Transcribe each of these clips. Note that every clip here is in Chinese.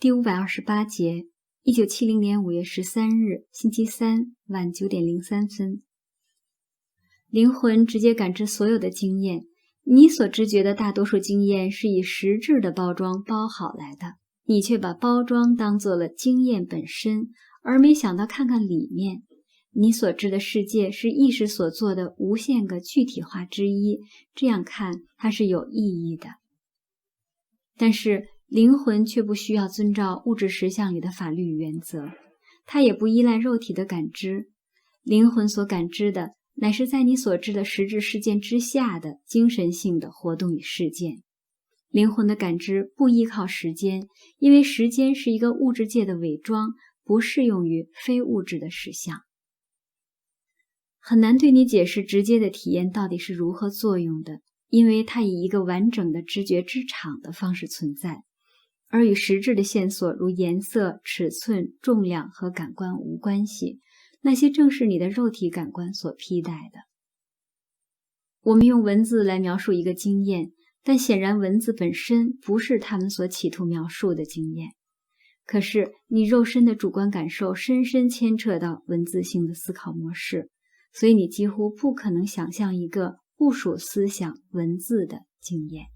第528节，1970年5月13日，星期三晚9点03分。灵魂直接感知所有的经验，你所知觉的大多数经验是以实质的包装包好来的，你却把包装当作了经验本身，而没想到看看里面。你所知的世界是意识所做的无限个具体化之一，这样看它是有意义的。但是灵魂却不需要遵照物质实相里的法律与原则，它也不依赖肉体的感知。灵魂所感知的乃是在你所知的实质事件之下的精神性的活动与事件。灵魂的感知不依靠时间，因为时间是一个物质界的伪装，不适用于非物质的实相。很难对你解释直接的体验到底是如何作用的，因为它以一个完整的知觉之场的方式存在，而与实质的线索如颜色、尺寸、重量和感官无关系，那些正是你的肉体感官所披戴的。我们用文字来描述一个经验，但显然文字本身不是他们所企图描述的经验。可是你肉身的主观感受深深牵扯到文字性的思考模式，所以你几乎不可能想象一个不属思想文字的经验。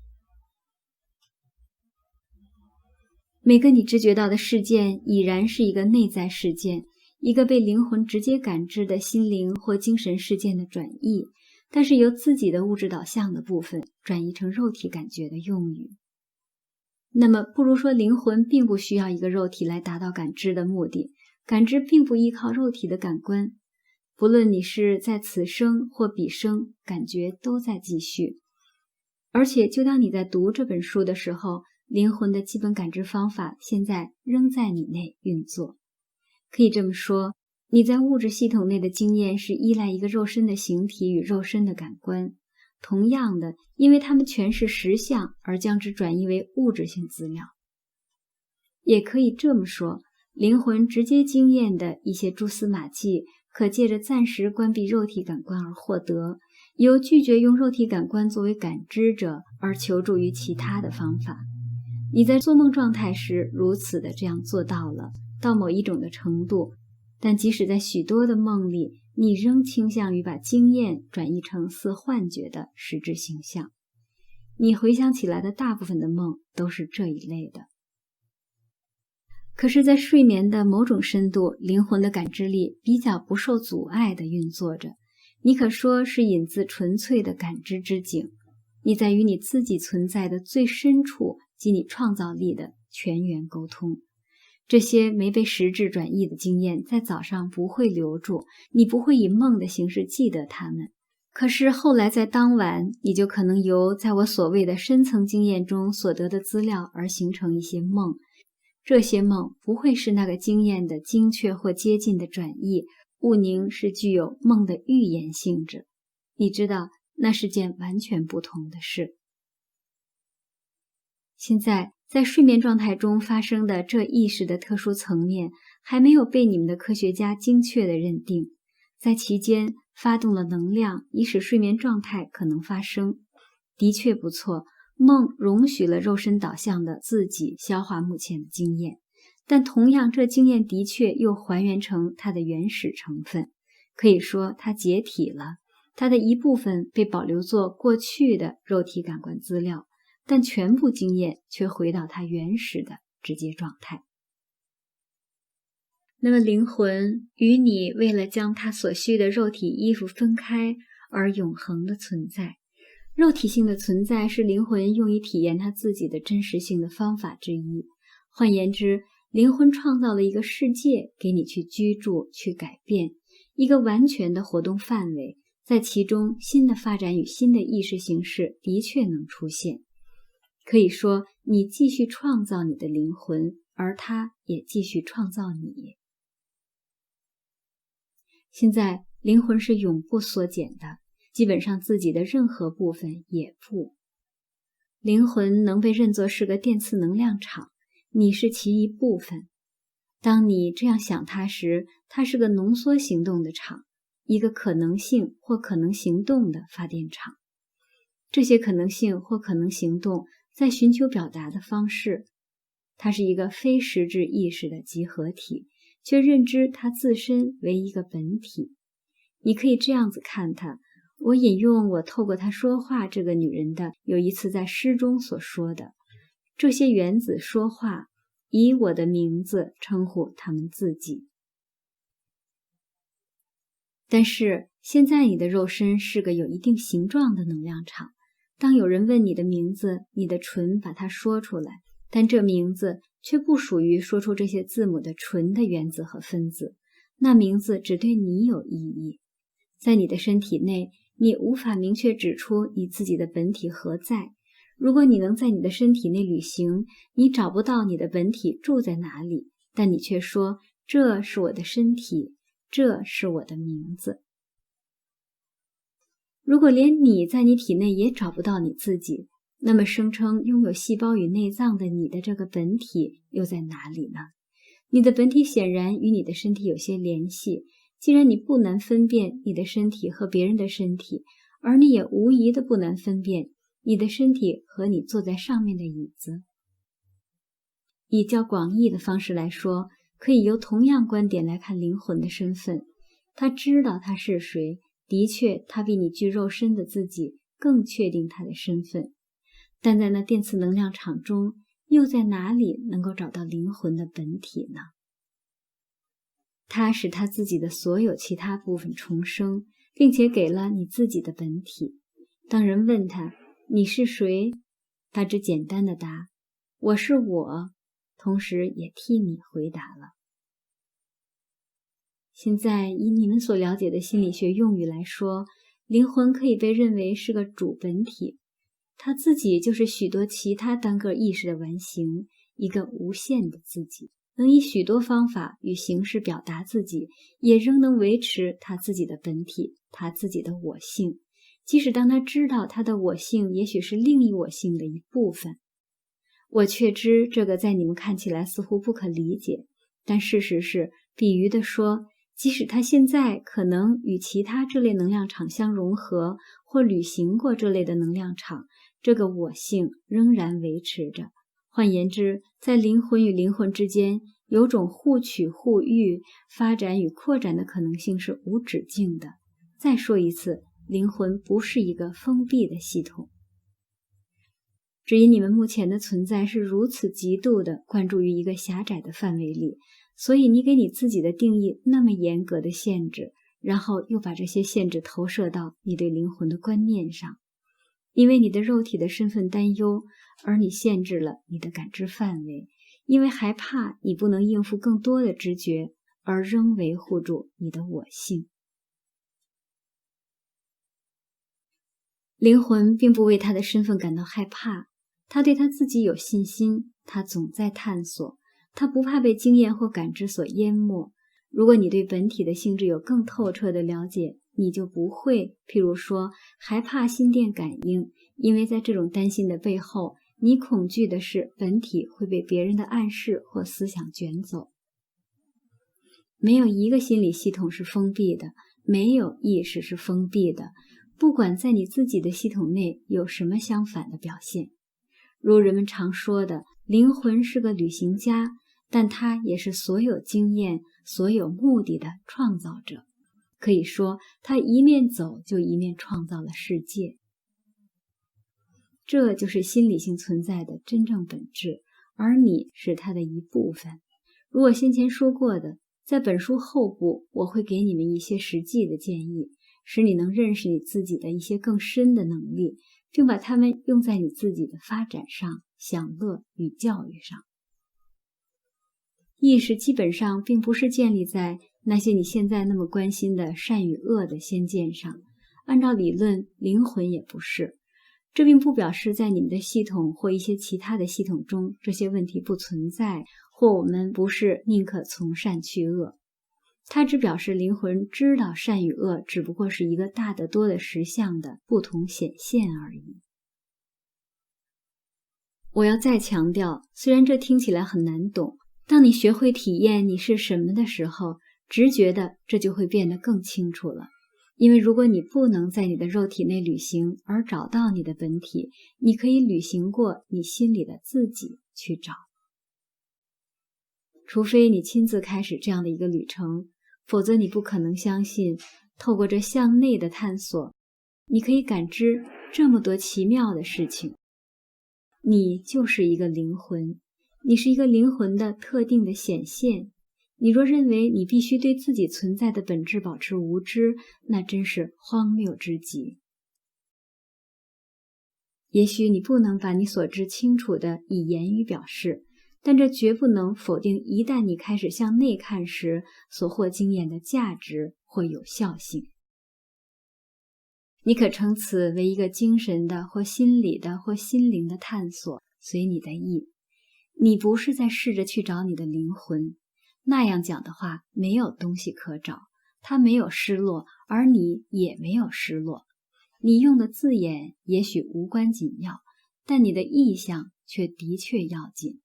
每个你知觉到的事件已然是一个内在事件，一个被灵魂直接感知的心灵或精神事件的转译，但是由自己的物质导向的部分转移成肉体感觉的用语。那么不如说灵魂并不需要一个肉体来达到感知的目的，感知并不依靠肉体的感官。不论你是在此生或彼生，感觉都在继续。而且就当你在读这本书的时候，灵魂的基本感知方法现在仍在你内运作。可以这么说，你在物质系统内的经验是依赖一个肉身的形体与肉身的感官。同样的，因为它们全是实相，而将之转移为物质性资料。也可以这么说，灵魂直接经验的一些蛛丝马迹，可借着暂时关闭肉体感官而获得，由拒绝用肉体感官作为感知者而求助于其他的方法。你在做梦状态时如此的这样做到了，到某一种的程度，但即使在许多的梦里，你仍倾向于把经验转译成似幻觉的实质形象。你回想起来的大部分的梦都是这一类的。可是在睡眠的某种深度，灵魂的感知力比较不受阻碍地运作着，你可说是引自纯粹的感知之境。你在与你自己存在的最深处及你创造力的全员沟通。这些没被实质转译的经验在早上不会留住，你不会以梦的形式记得它们。可是后来在当晚，你就可能由在我所谓的深层经验中所得的资料而形成一些梦。这些梦不会是那个经验的精确或接近的转译，毋宁是具有梦的预言性质。你知道，那是件完全不同的事。现在在睡眠状态中发生的这意识的特殊层面还没有被你们的科学家精确地认定，在其间发动了能量，以使睡眠状态可能发生。的确不错，梦容许了肉身导向的自己消化目前的经验，但同样这经验的确又还原成它的原始成分，可以说它解体了，它的一部分被保留作过去的肉体感官资料，但全部经验却回到它原始的直接状态。那么灵魂与你为了将它所需的肉体衣服分开而永恒的存在。肉体性的存在是灵魂用于体验它自己的真实性的方法之一。换言之，灵魂创造了一个世界给你去居住、去改变，一个完全的活动范围，在其中新的发展与新的意识形式的确能出现。可以说，你继续创造你的灵魂，而它也继续创造你。现在，灵魂是永不缩减的，基本上自己的任何部分也不。灵魂能被认作是个电磁能量场，你是其一部分。当你这样想它时，它是个浓缩行动的场，一个可能性或可能行动的发电场。这些可能性或可能行动在寻求表达的方式，它是一个非实质意识的集合体，却认知它自身为一个本体。你可以这样子看它，我引用我透过她说话这个女人的有一次在诗中所说的，这些原子说话，以我的名字称呼他们自己。但是现在你的肉身是个有一定形状的能量场，当有人问你的名字，你的唇把它说出来，但这名字却不属于说出这些字母的纯的原子和分子，那名字只对你有意义。在你的身体内，你无法明确指出你自己的本体何在。如果你能在你的身体内旅行，你找不到你的本体住在哪里，但你却说，这是我的身体，这是我的名字。如果连你在你体内也找不到你自己，那么声称拥有细胞与内脏的你的这个本体又在哪里呢？你的本体显然与你的身体有些联系，既然你不难分辨你的身体和别人的身体，而你也无疑的不难分辨你的身体和你坐在上面的椅子。以较广义的方式来说，可以由同样观点来看灵魂的身份。他知道他是谁，的确他比你具肉身的自己更确定他的身份，但在那电磁能量场中，又在哪里能够找到灵魂的本体呢？他使他自己的所有其他部分重生，并且给了你自己的本体。当人问他你是谁，他只简单的答我是我，同时也替你回答了。现在以你们所了解的心理学用语来说，灵魂可以被认为是个主本体，它自己就是许多其他单个意识的完形，一个无限的自己，能以许多方法与形式表达自己，也仍能维持他自己的本体，他自己的我性，即使当他知道他的我性也许是另一我性的一部分。我确知这个在你们看起来似乎不可理解，但事实是，比喻地说，即使他现在可能与其他这类能量场相融合，或旅行过这类的能量场，这个我性仍然维持着。换言之，在灵魂与灵魂之间，有种互取互育、发展与扩展的可能性是无止境的。再说一次，灵魂不是一个封闭的系统。只因你们目前的存在是如此极度地灌注于一个狭窄的范围里，所以你给你自己的定义那么严格的限制，然后又把这些限制投射到你对灵魂的观念上。因为你的肉体的身份担忧，而你限制了你的感知范围，因为害怕你不能应付更多的知觉，而仍维护住你的我性。灵魂并不为他的身份感到害怕，他对他自己有信心，他总在探索，他不怕被经验或感知所淹没。如果你对本体的性质有更透彻的了解，你就不会，譬如说，害怕心电感应，因为在这种担心的背后，你恐惧的是本体会被别人的暗示或思想卷走。没有一个心理系统是封闭的，没有意识是封闭的，不管在你自己的系统内有什么相反的表现。如人们常说的，灵魂是个旅行家，但他也是所有经验、所有目的的创造者。可以说，他一面走就一面创造了世界。这就是心理性存在的真正本质，而你是它的一部分。如我先前说过的，在本书后部，我会给你们一些实际的建议，使你能认识你自己的一些更深的能力，并把它们用在你自己的发展上、享乐与教育上。意识基本上并不是建立在那些你现在那么关心的善与恶的先见上，按照理论，灵魂也不是。这并不表示在你们的系统或一些其他的系统中，这些问题不存在，或我们不是宁可从善去恶。它只表示灵魂知道善与恶只不过是一个大得多的实相的不同显现而已。我要再强调，虽然这听起来很难懂，当你学会体验你是什么的时候，直觉的这就会变得更清楚了。因为如果你不能在你的肉体内旅行而找到你的本体，你可以旅行过你心里的自己去找。除非你亲自开始这样的一个旅程，否则你不可能相信，透过这向内的探索，你可以感知这么多奇妙的事情。你就是一个灵魂，你是一个灵魂的特定的显现。你若认为你必须对自己存在的本质保持无知，那真是荒谬之极。也许你不能把你所知清楚地以言语表示，但这绝不能否定一旦你开始向内看时所获经验的价值或有效性。你可称此为一个精神的或心理的或心灵的探索，随你的意。你不是在试着去找你的灵魂，那样讲的话，没有东西可找，它没有失落，而你也没有失落。你用的字眼也许无关紧要，但你的意向却的确要紧。